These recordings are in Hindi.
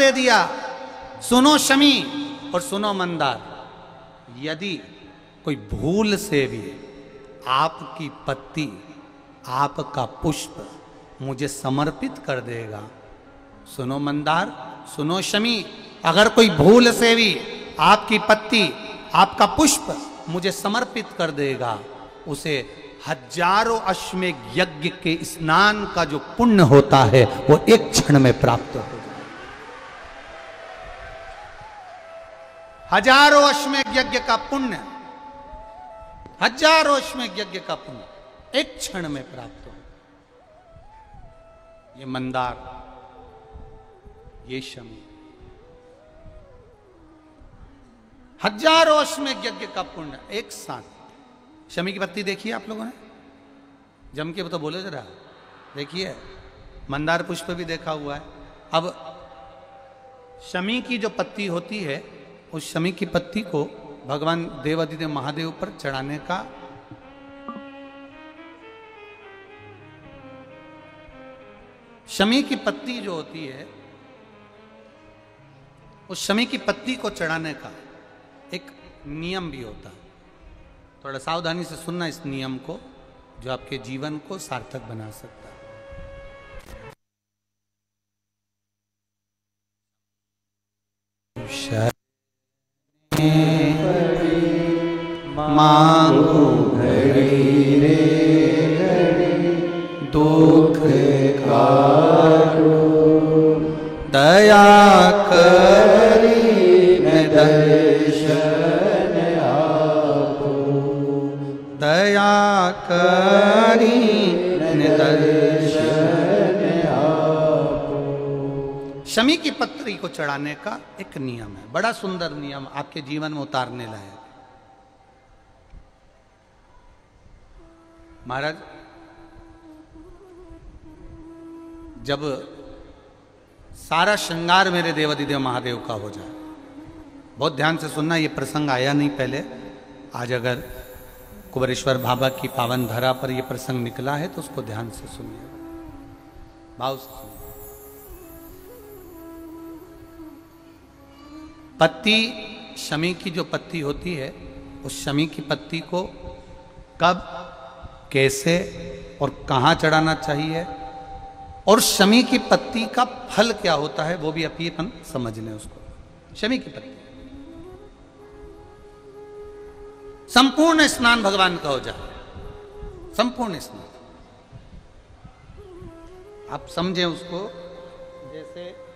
दे दिया, सुनो शमी और सुनो मंदार, यदि कोई भूल से भी आपकी पत्ती, आपका पुष्प मुझे समर्पित कर देगा, सुनो मंदार, सुनो शमी, अगर कोई भूल से भी आपकी पत्ती, आपका पुष्प मुझे समर्पित कर देगा, उसे हजारों अश्वमेध यज्ञ के स्नान का जो पुण्य होता है वो एक क्षण में प्राप्त हो जाए। हजारों अश्वमेध यज्ञ का पुण्य, हजारों अश्वमेध यज्ञ का पुण्य एक क्षण में प्राप्त हो। ये मंदार, ये शमी, हजारों अश्वमेध यज्ञ का पुण्य एक साथ। शमी की पत्ती देखिए आप लोगों ने, जम के तो बोले जरा, देखिए मंदार पुष्प भी देखा हुआ है। अब शमी की जो पत्ती होती है, उस शमी की पत्ती को भगवान देवादिदेव महादेव पर चढ़ाने का शमी की पत्ती जो होती है, उस शमी की पत्ती को चढ़ाने का एक नियम भी होता है। थोड़ा सावधानी से सुनना इस नियम को, जो आपके जीवन को सार्थक बना सकता है। मांगो घड़ी रे घड़ी, दुख काटो, दया करी दर्शन आपो, दया करी दर्शन आपो। शमी की पत्री को चढ़ाने का एक नियम है, बड़ा सुंदर नियम, आपके जीवन में उतारने लायक। महाराज, जब सारा श्रृंगार मेरे देवादिदेव महादेव का हो जाए, बहुत ध्यान से सुनना, ये प्रसंग आया नहीं पहले, आज अगर कुबेरेश्वर बाबा की पावन धरा पर यह प्रसंग निकला है तो उसको ध्यान से सुनिए, भाव से सुनिए। पत्ती, शमी की जो पत्ती होती है, उस शमी की पत्ती को कब, कैसे और कहां चढ़ाना चाहिए, और शमी की पत्ती का फल क्या होता है, वो भी अपन समझ लें उसको। शमी की पत्ती, संपूर्ण स्नान भगवान का हो जाए, संपूर्ण स्नान, आप समझें उसको। जैसे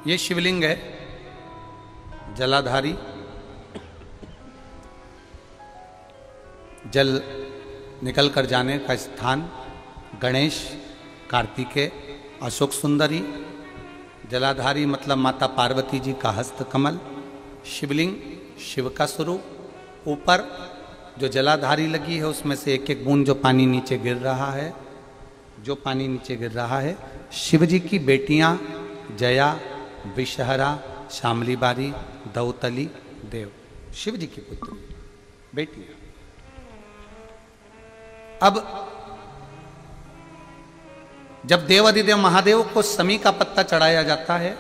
ये शिवलिंग है, जलाधारी, जल निकल कर जाने का स्थान, गणेश, कार्तिकेय, अशोक सुंदरी, जलाधारी मतलब माता पार्वती जी का हस्त कमल, शिवलिंग, शिव का स्वरूप, ऊपर जो जलाधारी लगी है उसमें से एक एक बूंद जो पानी नीचे गिर रहा है, जो पानी नीचे गिर रहा है, शिव जी की बेटियां जया, विषहरा, शामली बारी, दौतली, देव, शिव जी की पुत्री बेटियां। अब जब देवादिदेव महादेव को शमी का पत्ता चढ़ाया जाता है,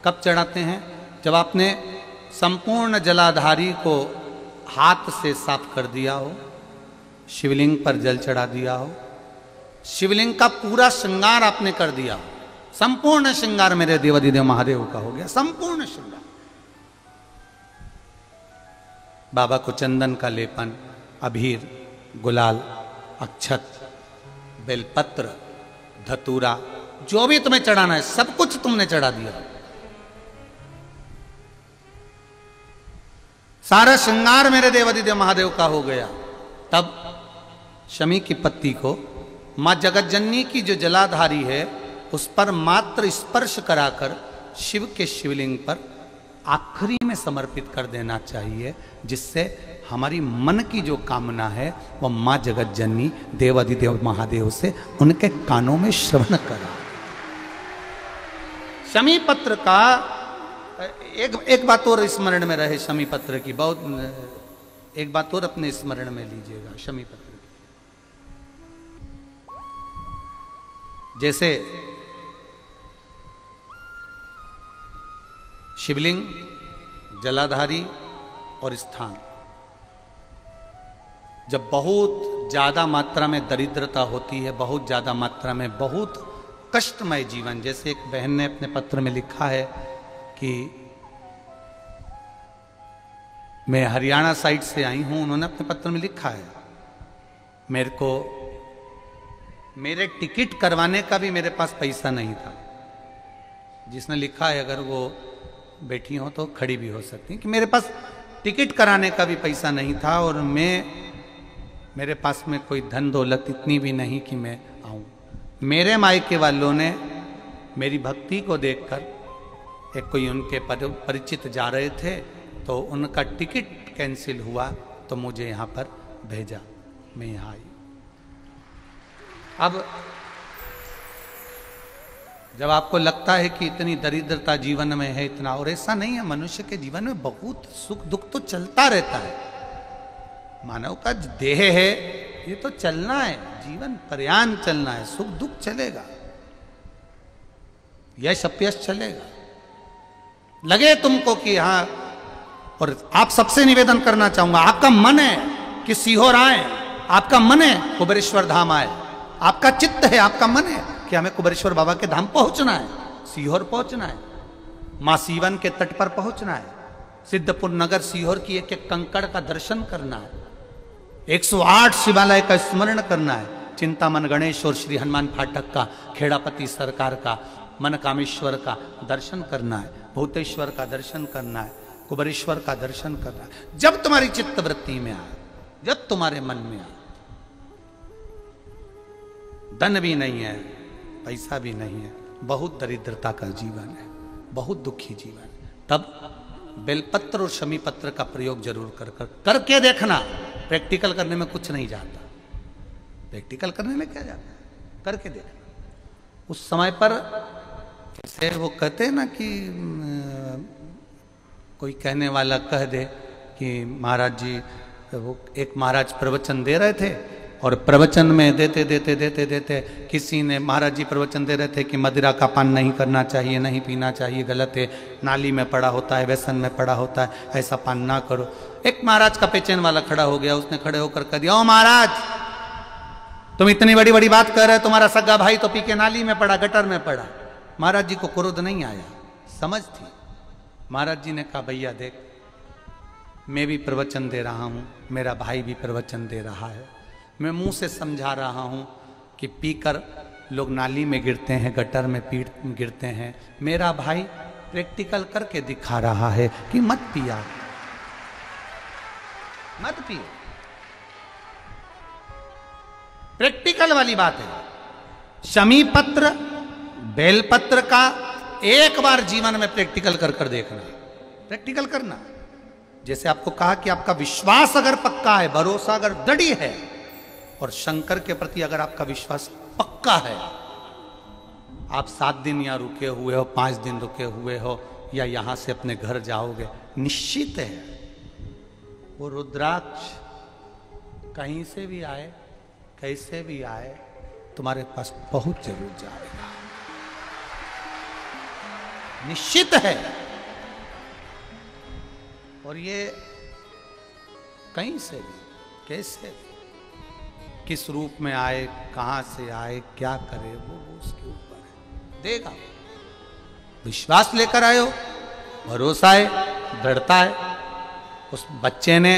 कब चढ़ाते हैं, जब आपने संपूर्ण जलाधारी को हाथ से साफ कर दिया हो, शिवलिंग पर जल चढ़ा दिया हो, शिवलिंग का पूरा श्रृंगार आपने कर दिया हो, संपूर्ण श्रृंगार मेरे देवादिदेव महादेव का हो गया, संपूर्ण श्रृंगार। बाबा को चंदन का लेपन, अबीर, गुलाल, अक्षत, बेलपत्र, धतूरा, जो भी तुम्हें चढ़ाना है सब कुछ तुमने चढ़ा दिया, सारा श्रृंगार मेरे देवादिदेव महादेव का हो गया। तब शमी की पत्ती को मां जगतजननी की जो जलाधारी है उस पर मात्र स्पर्श कराकर शिव के शिवलिंग पर आखिरी में समर्पित कर देना चाहिए, जिससे हमारी मन की जो कामना है वह मां जगतजननी देवादिदेव महादेव से उनके कानों में श्रवण करा। शमी पत्र का एक बात और स्मरण में रहे शमी पत्र की, बहुत एक बात और अपने स्मरण में लीजिएगा शमी पत्र की। जैसे शिवलिंग, जलाधारी और स्थान, जब बहुत ज्यादा मात्रा में दरिद्रता होती है, बहुत ज्यादा मात्रा में बहुत कष्टमय जीवन, जैसे एक बहन ने अपने पत्र में लिखा है कि मैं हरियाणा साइड से आई हूं, उन्होंने अपने पत्र में लिखा है मेरे को मेरे टिकट करवाने का भी मेरे पास पैसा नहीं था। जिसने लिखा है, अगर वो बैठी हो तो खड़ी भी हो सकती है, कि मेरे पास टिकट कराने का भी पैसा नहीं था और मेरे पास में कोई धन दौलत इतनी भी नहीं कि मैं आऊं। मेरे मायके वालों ने मेरी भक्ति को देखकर, एक कोई उनके परिचित जा रहे थे तो उनका टिकट कैंसिल हुआ तो मुझे यहाँ पर भेजा, मैं यहाँ आई। अब जब आपको लगता है कि इतनी दरिद्रता जीवन में है, इतना, और ऐसा नहीं है, मनुष्य के जीवन में बहुत सुख दुख तो चलता रहता है। मानव का देह है, ये तो चलना है, जीवन पर्यान चलना है, सुख दुख चलेगा, यश अपयश चलेगा। लगे तुमको कि हाँ, और आप सबसे निवेदन करना चाहूंगा, आपका मन है कि सीहोर आए, आपका मन है कुबेरेश्वर धाम आए, आपका चित्त है, आपका मन है कि हमें कुबेरेश्वर बाबा के धाम पहुंचना है, सीहोर पहुंचना है, मां सीवन के तट पर पहुंचना है, सिद्धपुर नगर सीहोर की एक एक कंकड़ का दर्शन करना है, 108 शिवालय का स्मरण करना है, चिंतामन गणेश और श्री हनुमान फाटक का, खेड़ापति सरकार का, मनकामेश्वर का दर्शन करना है, भूतेश्वर का दर्शन करना है, कुबेरेश्वर का दर्शन करना है। जब तुम्हारी चित्त वृत्ति में आए, जब तुम्हारे मन में आए, धन भी नहीं है, पैसा भी नहीं है, बहुत दरिद्रता का जीवन है, बहुत दुखी जीवन है, तब बेलपत्र और शमी पत्र का प्रयोग जरूर करके देखना। प्रैक्टिकल करने में कुछ नहीं जाता, प्रैक्टिकल करने में क्या जाता है, करके देखना। उस समय पर जैसे वो कहते हैं ना कि कोई कहने वाला कह दे कि महाराज जी, वो एक महाराज प्रवचन दे रहे थे और प्रवचन में देते देते देते देते किसी ने, महाराज जी प्रवचन दे रहे थे कि मदिरा का पान नहीं करना चाहिए, नहीं पीना चाहिए, गलत है, नाली में पड़ा होता है, व्यसन में पड़ा होता है, ऐसा पान ना करो। एक महाराज का पेचेन वाला खड़ा हो गया, उसने खड़े होकर कह दिया, ओ महाराज तुम इतनी बड़ी बड़ी बात कर रहे हो, तुम्हारा सगा भाई तो पी के नाली में पड़ा, गटर में पड़ा। महाराज जी को क्रोध नहीं आया, समझ थी। महाराज जी ने कहा, भैया देख, मैं भी प्रवचन दे रहा हूं, मेरा भाई भी प्रवचन दे रहा है, मैं मुंह से समझा रहा हूं कि पीकर लोग नाली में गिरते हैं, गटर में गिरते हैं, मेरा भाई प्रैक्टिकल करके दिखा रहा है कि मत पिया, मत पियो। प्रैक्टिकल वाली बात है। शमी पत्र, बेलपत्र का एक बार जीवन में प्रैक्टिकल कर देखना, प्रैक्टिकल करना। जैसे आपको कहा कि आपका विश्वास अगर पक्का है, भरोसा अगर दृढ़ है, और शंकर के प्रति अगर आपका विश्वास पक्का है, आप 7 दिन यहाँ रुके हुए हो, 5 दिन रुके हुए हो, या यहां से अपने घर जाओगे, निश्चित है वो रुद्राक्ष कहीं से भी आए, कैसे भी आए, तुम्हारे पास पहुंच जरूर जाएगा, निश्चित है। और ये कहीं से भी, कैसे भी, किस रूप में आए, कहां से आए, क्या करे, वो उसके ऊपर है, देगा। विश्वास लेकर आए हो, भरोसा है, दृढ़ता है। उस बच्चे ने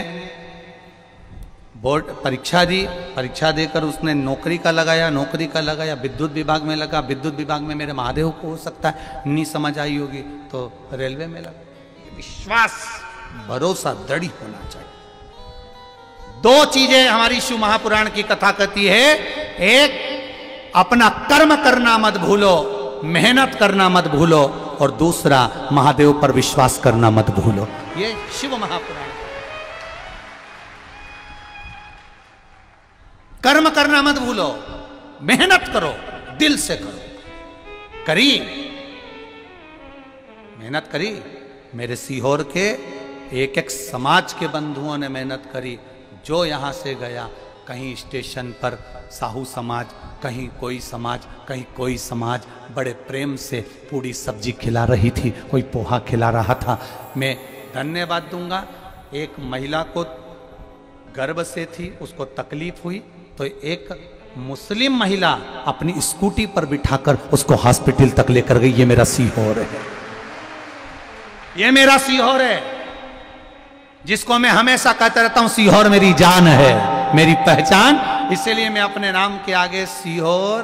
बोर्ड परीक्षा दी, परीक्षा देकर उसने नौकरी का लगाया, विद्युत विभाग में लगा, विद्युत विभाग में मेरे महादेव को हो सकता है नहीं समझ आई होगी तो रेलवे में लगा। विश्वास, भरोसा दृढ़ होना चाहिए। 2 चीजें हमारी शिव महापुराण की कथा कहती है, एक अपना कर्म करना मत भूलो, मेहनत करना मत भूलो, और दूसरा महादेव पर विश्वास करना मत भूलो। ये शिव महापुराण। कर्म करना मत भूलो, मेहनत करो, दिल से करो। करी, मेहनत करी, मेरे सीहोर के एक एक समाज के बंधुओं ने मेहनत करी। जो यहाँ से गया, कहीं स्टेशन पर साहू समाज, कहीं कोई समाज, कहीं कोई समाज, बड़े प्रेम से पूरी सब्जी खिला रही थी, कोई पोहा खिला रहा था। मैं धन्यवाद दूंगा। एक महिला को गर्भ से थी, उसको तकलीफ हुई, तो एक मुस्लिम महिला अपनी स्कूटी पर बिठाकर उसको हॉस्पिटल तक लेकर गई। ये मेरा सीहोर है, ये मेरा सीहोर है, जिसको मैं हमेशा कहता रहता हूं सीहोर मेरी जान है, मेरी पहचान। इसलिए मैं अपने नाम के आगे सीहोर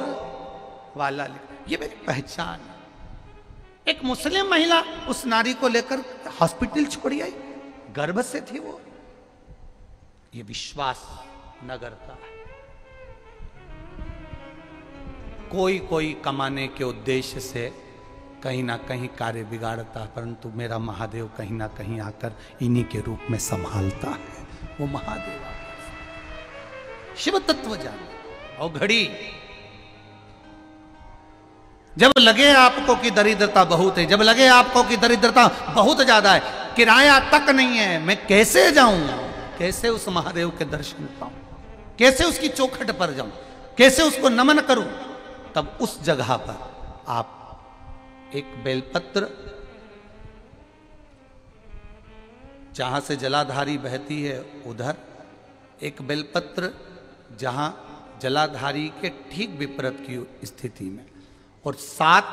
वाला लिख, ये मेरी पहचान है। एक मुस्लिम महिला उस नारी को लेकर हॉस्पिटल छोड़ी आई, गर्भ से थी वो। ये विश्वास नगर का है। कोई कमाने के उद्देश्य से कहीं ना कहीं कार्य बिगाड़ता, परंतु मेरा महादेव कहीं ना कहीं आकर इन्हीं के रूप में संभालता है। वो महादेव शिव तत्व जान। और घड़ी जब लगे आपको कि दरिद्रता बहुत है, जब लगे आपको कि दरिद्रता बहुत ज्यादा है, किराया तक नहीं है, मैं कैसे जाऊं, कैसे उस महादेव के दर्शन पाऊं, कैसे उसकी चौखट पर जाऊं, कैसे उसको नमन करूं, तब उस जगह पर आप एक बेलपत्र, जहां से जलाधारी बहती है उधर एक बेलपत्र, जहां जलाधारी के ठीक विपरीत की स्थिति में, और 7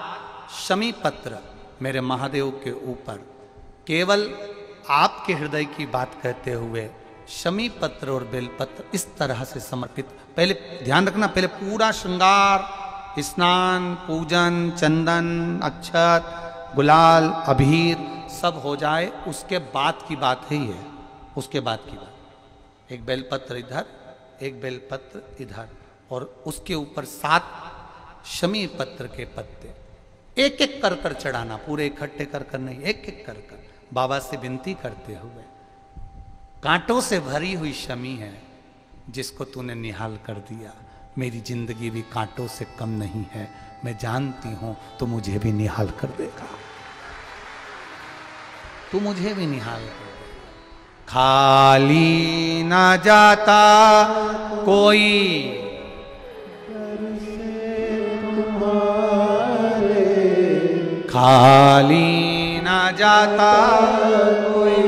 शमी पत्र मेरे महादेव के ऊपर, केवल आपके हृदय की बात कहते हुए शमी पत्र और बेलपत्र इस तरह से समर्पित। पहले ध्यान रखना, पहले पूरा श्रृंगार, स्नान, पूजन, चंदन, अक्षत, गुलाल, अबीर सब हो जाए, उसके बाद की बात है ये, उसके बाद की बात। एक बेलपत्र इधर, एक बेलपत्र इधर, और उसके ऊपर 7 शमी पत्र के पत्ते एक एक कर कर चढ़ाना, पूरे इकट्ठे कर कर नहीं, एक एक कर कर बाबा से विनती करते हुए। कांटों से भरी हुई शमी है जिसको तूने निहाल कर दिया, मेरी जिंदगी भी कांटों से कम नहीं है, मैं जानती हूं तू मुझे भी निहाल कर देगा, तू मुझे भी निहाल कर देगा। खाली ना जाता कोई खाली ना जाता कोई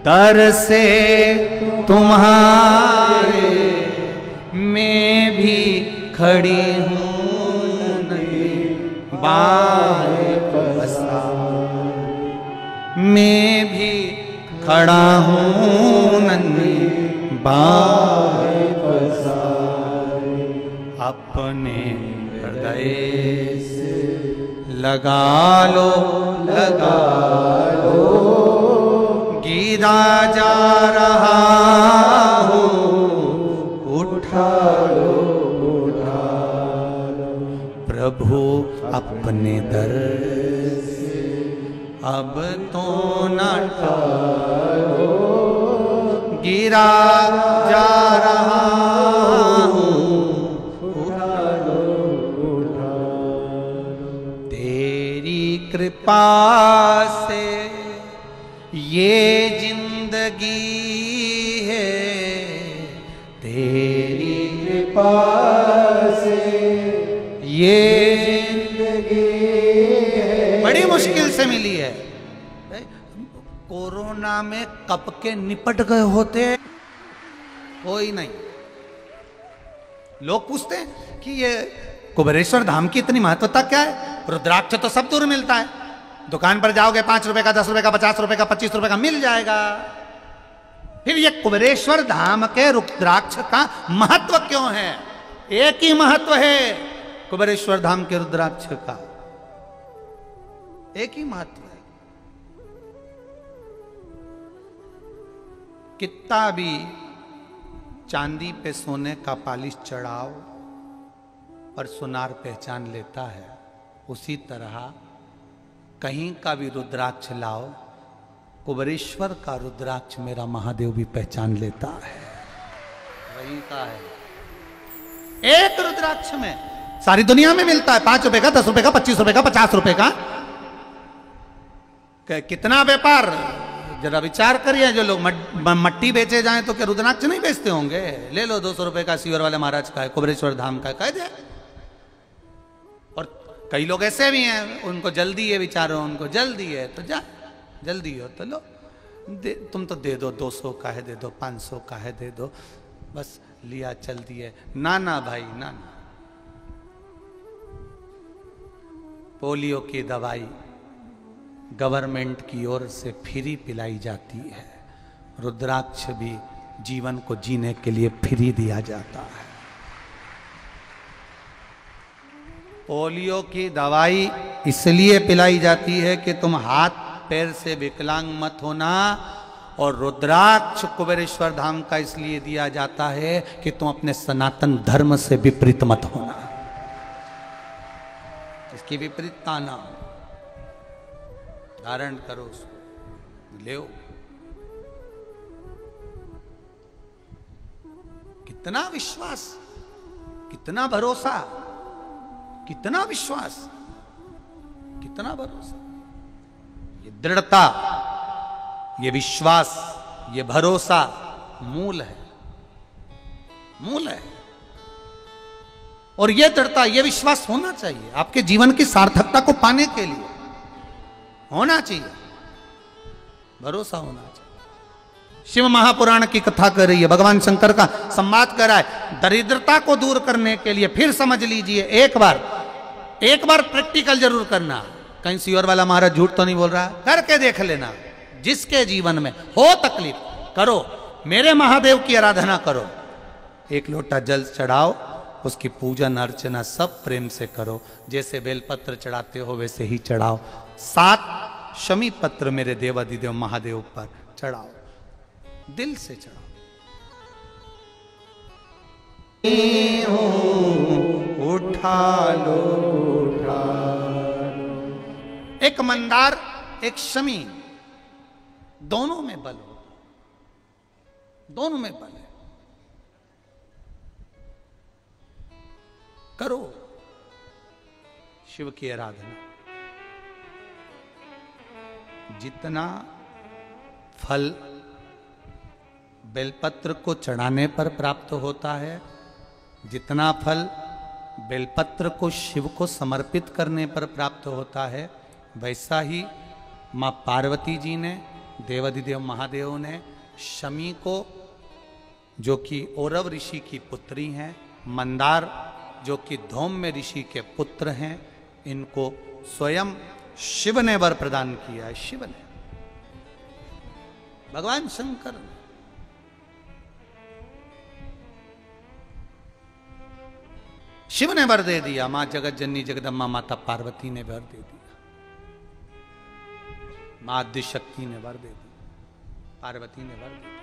दर से तुम्हारे, मैं भी खड़ी हूँ नहीं बाहें पसार, मैं भी खड़ा हूँ नहीं बाहें पसार, अपने हृदय से लगा लो गिरा जा रहा हूँ, उठा लो प्रभु अपने दर से, अब तो न टालो, गिरा जा रहा हूँ, उठा लो तेरी कृपा से ये जिंदगी है, तेरी कृपा से ये जिंदगी है। बड़ी मुश्किल से मिली है। कोरोना में कब के निपट गए होते, कोई नहीं। लोग पूछते हैं कि ये कुबेरेश्वर धाम की इतनी महत्वता क्या है? रुद्राक्ष तो सब दूर मिलता है, दुकान पर जाओगे 5 रुपए का, 10 रुपए का, 50 रुपए का, 25 रुपए का मिल जाएगा। फिर ये कुबेरेश्वर धाम के रुद्राक्ष का महत्व क्यों है? एक ही महत्व है कुबेरेश्वर धाम के रुद्राक्ष का, एक ही महत्व है। कितना भी चांदी पे सोने का पालिश चढ़ाओ पर सुनार पहचान लेता है, उसी तरह कहीं का भी रुद्राक्ष लाओ, कुबेरेश्वर का रुद्राक्ष मेरा महादेव भी पहचान लेता है, वही का है। एक रुद्राक्ष में सारी दुनिया में मिलता है, 5 रुपए का, 10 रुपए का, 25 रुपए का, 50 रुपए का, कितना व्यापार, जरा विचार करिए। जो लोग मट्टी बेचे जाएं तो क्या रुद्राक्ष नहीं बेचते होंगे? ले लो 200 रुपए का सीवर वाले महाराज का है, कुबेरेश्वर धाम का कह दे। और कई लोग ऐसे भी हैं, उनको जल्दी है, विचारो उनको जल्दी है तो जा, जल्दी हो तो लो, तुम तो दे दो, 200 का है दे दो, 500 का है दे दो, बस लिया चल दिए। ना ना भाई ना ना। पोलियो की दवाई गवर्नमेंट की ओर से फ्री पिलाई जाती है, रुद्राक्ष भी जीवन को जीने के लिए फ्री दिया जाता है। पोलियो की दवाई इसलिए पिलाई जाती है कि तुम हाथ पैर से विकलांग मत होना, और रुद्राक्ष कुबेरेश्वर धाम का इसलिए दिया जाता है कि तुम अपने सनातन धर्म से विपरीत मत होना, इसकी विपरीतता ना हो। धारण करो उसको, ले। कितना विश्वास, कितना भरोसा, कितना विश्वास, कितना भरोसा, ये दृढ़ता, ये विश्वास, ये भरोसा मूल है, मूल है। और ये दृढ़ता, ये विश्वास होना चाहिए आपके जीवन की सार्थकता को पाने के लिए, होना चाहिए, भरोसा होना चाहिए। शिव महापुराण की कथा कर रही है, भगवान शंकर का संवाद कर रहा है। दरिद्रता को दूर करने के लिए फिर समझ लीजिए, एक बार प्रैक्टिकल जरूर करना। कहीं सीवर वाला महाराज झूठ तो नहीं बोल रहा, करके देख लेना। जिसके जीवन में हो तकलीफ, करो, मेरे महादेव की आराधना करो, एक लोटा जल चढ़ाओ, उसकी पूजन अर्चना सब प्रेम से करो। जैसे बेलपत्र चढ़ाते हो वैसे ही चढ़ाओ। 7 शमी पत्र मेरे देवाधिदेव महादेव पर चढ़ाओ, दिल से चढ़ाओ। उठा लो, उठा लो। एक मंदार, एक शमी, दोनों में बल हो, दोनों में बल है। करो शिव की आराधना। जितना फल बेलपत्र को चढ़ाने पर प्राप्त होता है, जितना फल बेलपत्र को शिव को समर्पित करने पर प्राप्त होता है, वैसा ही मां पार्वती जी ने, देवाधिदेव महादेव ने शमी को, जो कि औरव ऋषि की पुत्री हैं, मंदार जो कि धौम्य ऋषि के पुत्र हैं, इनको स्वयं शिव ने वर प्रदान किया है। शिव ने, भगवान शंकर ने। शिव ने वर दे दिया, मां जगत जननी जगदम्बा माता पार्वती ने वर दे दिया, मां आदि शक्ति ने वर दे दिया, पार्वती ने वर दे दिया।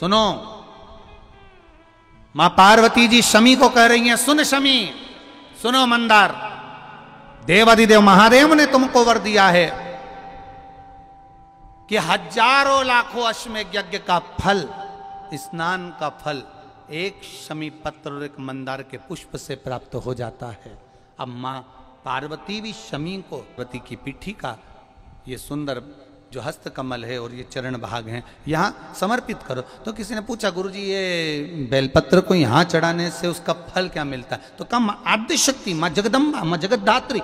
सुनो, मां पार्वती जी शमी को कह रही हैं, सुन शमी, सुनो मंदार, देवाधिदेव महादेव ने तुमको वर दिया है कि हजारों लाखों अश्वमेध यज्ञ का फल, स्नान का फल एक शमी पत्र और एक मंदार के पुष्प से प्राप्त हो जाता है। अब मां पार्वती भी शमी को, पार्वती की पीठी का ये सुंदर जो हस्त कमल है और ये चरण भाग हैं, यहाँ समर्पित करो। तो किसी ने पूछा, गुरुजी ये बेलपत्र को यहाँ चढ़ाने से उसका फल क्या मिलता है? तो कहा, मां आद्य शक्ति, मां जगदम्बा, मां जगतधात्री